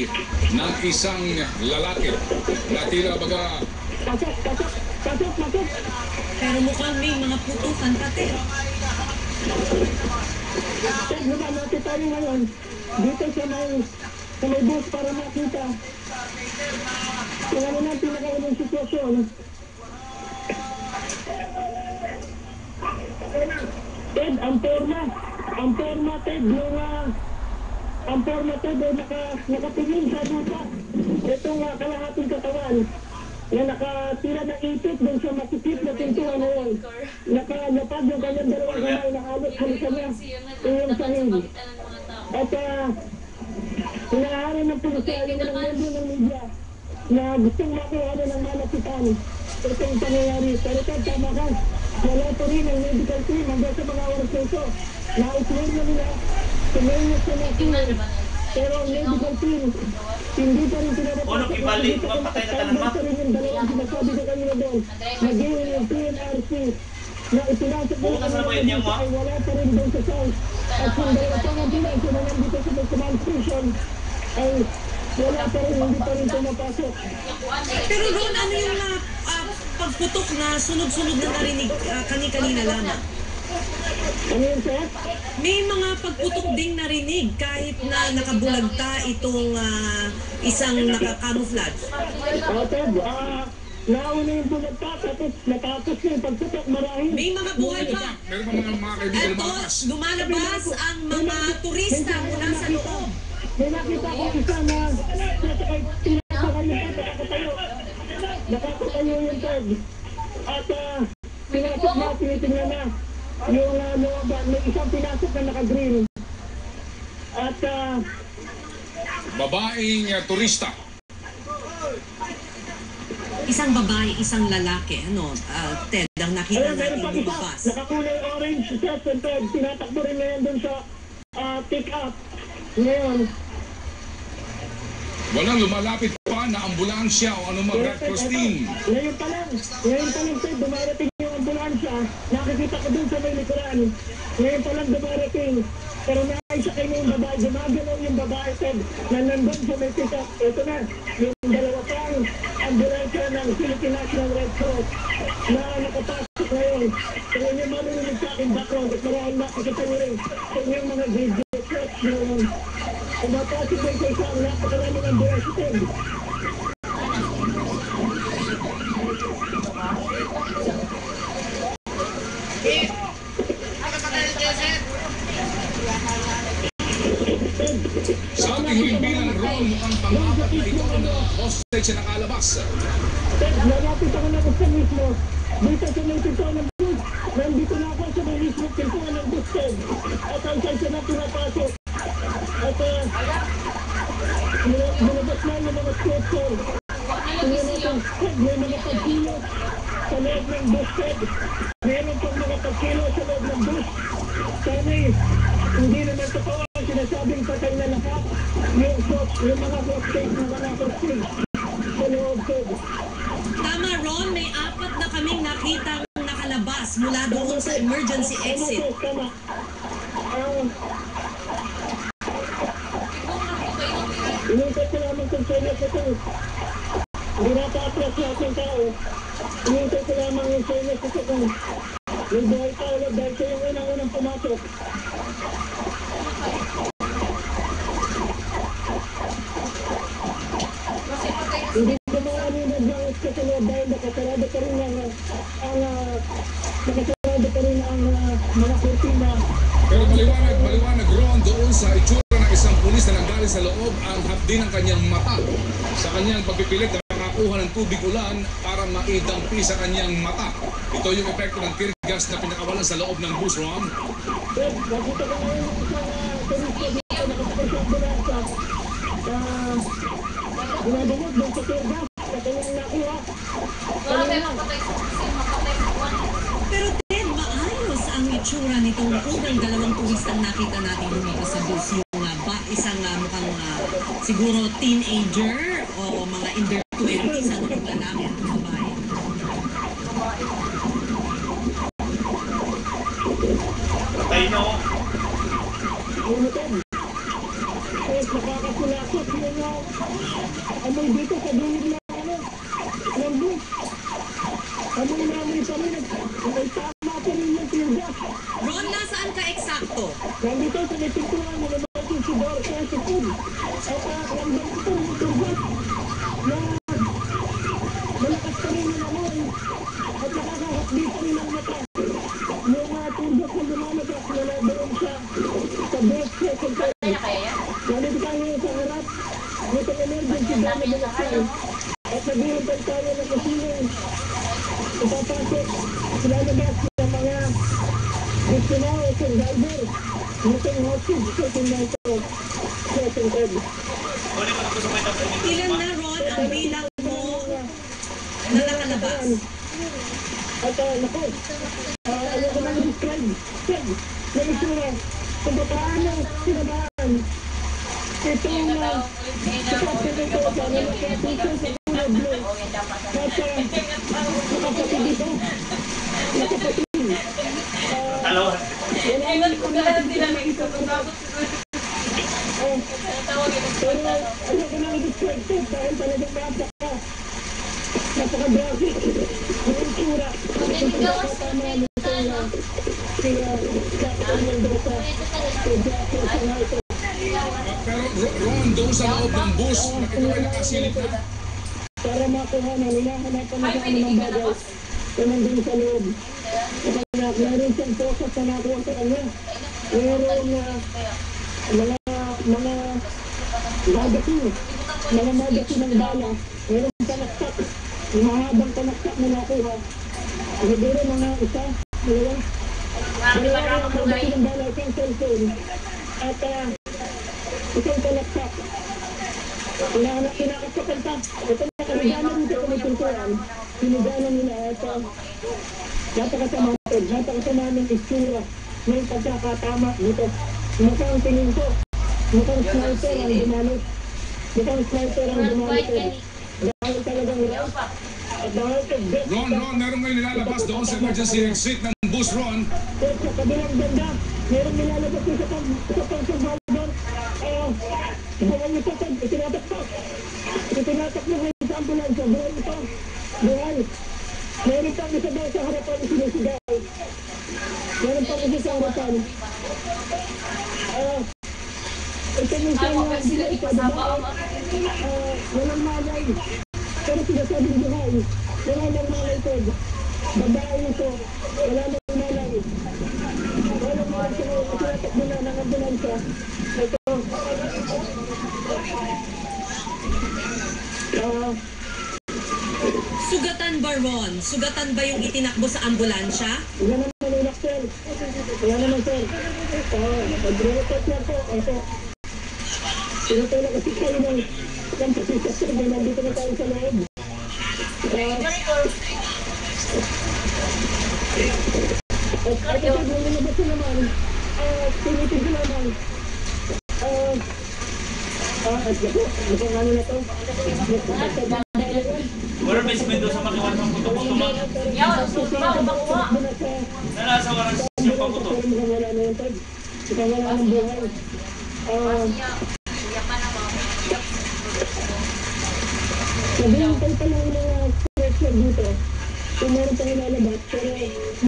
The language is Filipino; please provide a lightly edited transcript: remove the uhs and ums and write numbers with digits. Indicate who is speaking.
Speaker 1: bangkay ng isang lalaki na tila baga...
Speaker 2: Pasok.
Speaker 3: Pero mukhang may mga putukan pati.
Speaker 2: Ted, lumalapit tayo ngayon. Dito sa may bus para makita. Kung ano na ang pinakaunang sitwasyon. Ted, ang forma, Ted, ang forma, Ted, nakatingin sa lupa. Itong kalahating katawan na nakatira ng ipit doon sa masikip na pintuan na yun. Nakalapad yung kanyang dalawang kamay na halos-halisan niya yung sahig. At hinaharin ng pulisya yung mga member ng media na gustong makuha ng malapitan itong pangyayari. Pero Ted, tama ka. Wala pa rin ang medical team hanggang sa mga oras na ito. Na-explain na nila tumayo sa natin. Pero ang medical team, hindi pa rin pinapapasok.
Speaker 4: Ono, ibalik mo patay na tanan ma?
Speaker 2: Hindi pa rin yung dalawang sinasabi ko kanina doon. Maging yung PNRC na ipinasok mo
Speaker 4: bukas na ba yun yung ma?
Speaker 2: ay wala pa rin doon sa south. At yung dalawa pang ambulance na nandito sa may command station ay wala pa rin, hindi pa rin pumapasok.
Speaker 3: Pero Ron, ano yung pagputok na sunod-sunod na narinig kanina lamang?
Speaker 2: Ano yun, sir?
Speaker 3: May mga pagputok ding narinig kahit na nakabulagta itong isang nakakamuflage.
Speaker 2: Ted, nauna yung bulagta, tapos natapos na yung pagputok marahil.
Speaker 3: May mga buhay pa.
Speaker 1: Meron pa mga kaibigan lumakas.
Speaker 3: At lumalabas ang mga turista mula sa loob.
Speaker 2: May nakita ko isa na tinatakan niya ito, nakakatayo yung Ted. At pinasok na, tinitingnan na yung looban. May isang pinasok na naka-green. At
Speaker 1: Babaeng turista.
Speaker 3: Isang babae, isang lalaki. Ted, ang nakita natin
Speaker 2: meron
Speaker 3: lumabas.
Speaker 2: nakakulay orange set and Ted. Tinatakbo rin ngayon dun sa pick-up. Ngayon,
Speaker 1: Walang lumalapit pa na ambulansya o anumang Red Cross team.
Speaker 2: Ngayon pa lang, Ted, dumarating yung ambulansya. Nakikita ko dun sa may likuran. Ngayon pa lang dumarating. Pero naisakay mo yung babae, gumagalaw yung babae, Ted, na nandun sa may pick-up. Ito na, yung dalawa pang ambulansya ng Philippine National Red Cross na nakapasok ngayon. Kaya yung marinig sa aking background at marahil makikita nyo rin sa inyong mga video clips na kumapasok mo sa isang napakaraming ambulansya, Ted.
Speaker 1: Sa ating huling bilang, Ron, mukhang pang-apat na ito na hostage na nakalabas.
Speaker 2: Ted, nalapit ako na sa mismo. Dito sa may pintuan ng bus. Nandito na ako sa may mismo pintuan ng bus, Ted. At ang saan na pinapasok. At binabas na yung mga scriptor. Tingnan natin, Ted, may mga pagkilos sa loob ng bus, Ted. Meron pang mga pagkilos sa loob ng bus. Sana'y hindi naman totoo ang sinasabing patay na lahat. Yung mga hostage na mga hostage sa loob, Ted.
Speaker 3: Tama, Ron, may apat na kaming nakitang nakalabas mula doon sa emergency exit.
Speaker 2: Tama. Inintay ko lamang kung sa'yo sa ito. Hindi nata-atras na ating tao. Inintay ko lamang yung sa'yo sa ito. Yung buhay tao lang dahil siya yung unang-unang pumasok. Hindi ko maalinag ng kasunod dahil nakasarado pa rin ang mga kurtina.
Speaker 1: Pero maliwanag Ron, doon sa itsura ng isang pulis na nanggaling sa loob ang hapdi ng kanyang mata. Sa kanyang pagpipilit na makakuha ng tubig ulan para maidampi sa kanyang mata. Ito yung epekto ng tear gas na pinakawalan sa loob ng bus, Ron.
Speaker 2: Ted, nakita ko ngayon isang turista dito nakasakay sa ambulansya. Ginadamot doon sa tear gas sa kanyang nakuha.
Speaker 3: Pero Ted, maayos ang itsura nitong unang dalawang turistang nakita natin lumabas sa bus. Yung isang mukhang siguro teenager o mga in their 20s, ano kung lalaki at babae.
Speaker 4: Patay na
Speaker 2: Ted, nakakasulakot yun Amoy dito sa dulo na ng bus. Amoy namin pa rin. May tama pa rin yung tilda.
Speaker 3: Ron, nasaan ka eksakto?
Speaker 2: Nandito sa nagtituran mo naman si Dorca sa food. At nandang ito yung tilda. Na malakas pa rin yung amoy. At nakakahapdi pa rin ang mata. Yung tilda sa lumalabas na nadoon siya sa bus second time. Nandito tayo sa harap. Itong emergency dami na natin. At naghihintay tayo ng kusiling. Ipapasok sila nabas ng mga biktima o survivor. Itong hostage second night of second time.
Speaker 4: Ulit ko gusto ko ito.
Speaker 3: Ilan na, Ron, ang bilang mo na nakalabas?
Speaker 2: At naku, ayaw ko nang describe. Na itsura kung paano sinabahan itong kapatid ito sa nagkatuso sa kulay blue. At nakapatid ito. Nakapatid.
Speaker 4: Dalawa.
Speaker 5: Ewan ko na lang din ang ito.
Speaker 2: Pero ayaw ko nang describe ito dahil talagang napaka-graphic. Ang itsura. Kung tama nitong kaya Captain Mendoza o Jackson sa nga ito.
Speaker 1: Pero Ron, doon sa loob ng bus, nakita ko ay nakasilip na.
Speaker 2: Para makuha na, hinahanapan na siya ng bagay na nandun sa loob. Kaya meron siyang focus na nakuha sa kanya. Merong mga magazine ng bala. Merong talaksak, mahabang talaksak na nakuha. Siguro mga isa, dalawa. Dalawa ang magazine ng bala, isang cellphone. At isang talaksak. Pinakasakan pa. Ito na kanigana dito sa may sinigana nila at napakasama ng itsura ng pagkakatama dito. Mukhang tingin ko, mukhang sniper ang dumalo. Dahil talagang raw. At dahil sa best.
Speaker 1: Ron, meron ngayon nilalabas doon sa emergency exit ng bus, Ron.
Speaker 2: At sa kabilang banda, meron nilalabas yung sa pang-survivor. Buhay ito, itinatakpak. Itinatakpak ngayon sa ambulansya. Buhay ito. Buhay. Meron pang isa daw sa harapan sinisigaw. Meron pang isa sa harapan. Ito minsan nga sila ikadabao. Walang malay. Pero sinasabing buhay. Wala lang malay ko. Babae ito. Wala lang malay. Walang malay ko. Itinatakbo na ng ambulansya. Ito.
Speaker 3: Sugatan ba, Ron? Sugatan ba yung itinakbo sa ambulansya?
Speaker 2: Yan naman ulak, sir. Yan naman, sir. Pag-report niya po. Ito. Tinutulak kasi kayo ng pampasisas, sir. Nandito na tayo sa loob. At ito, nung nilabas ko naman, tinitig ko naman. Mukhang ano na to?
Speaker 4: Wala may si Mendoza makiwan ng puto-puto man. Nalasa waran yung pangputo.
Speaker 2: Mukhang wala na yung tag. Mukhang wala ng buhay. Nagihintay pa lang mga stretcher dito. Kung meron pang ilalabas, pero